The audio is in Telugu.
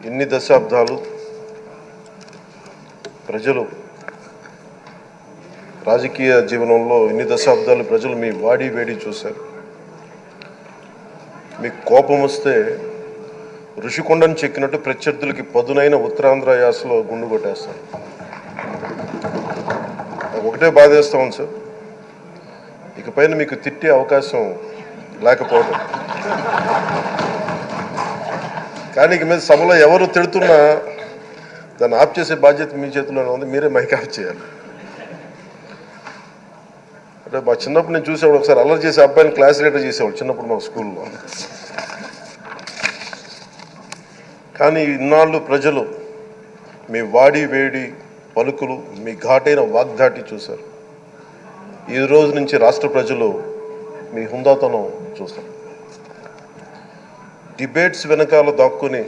ఇన్ని దశాబ్దాలు ప్రజలు రాజకీయ జీవనంలో ఇన్ని దశాబ్దాలు ప్రజలు మీ వాడి వేడి చూశారు. మీకు కోపం వస్తే ఋషికొండను చెక్కినట్టు ప్రత్యర్థులకి పదునైన ఉత్తరాంధ్ర యాసలో గుండు కొట్టేస్తారు. నాకు ఒకటే బాధేస్తా ఉంది సార్, ఇకపైన మీకు తిట్టే అవకాశం లేకపోవడం. కానీ ఇక మీద సభలో ఎవరు తిడుతున్నా దాన్ని ఆఫ్ చేసే బాధ్యత మీ చేతిలోనే ఉంది. మీరే మైక్ ఆఫ్ చేయాలి. అంటే మా చిన్నప్పుడు నేను చూసేవాడు, ఒకసారి అల్లరి చేసే అబ్బాయిని క్లాస్ లీడర్ చేసేవాడు చిన్నప్పుడు మా స్కూల్లో. కానీ ఇన్నాళ్ళు ప్రజలు మీ వాడి వేడి పలుకులు, మీ ఘాటైన వాగ్దాటి చూశారు. ఈ రోజు నుంచి రాష్ట్ర ప్రజలు మీ హుందాతనం చూస్తారు. డిబేట్స్ వెనకాల దాక్కుని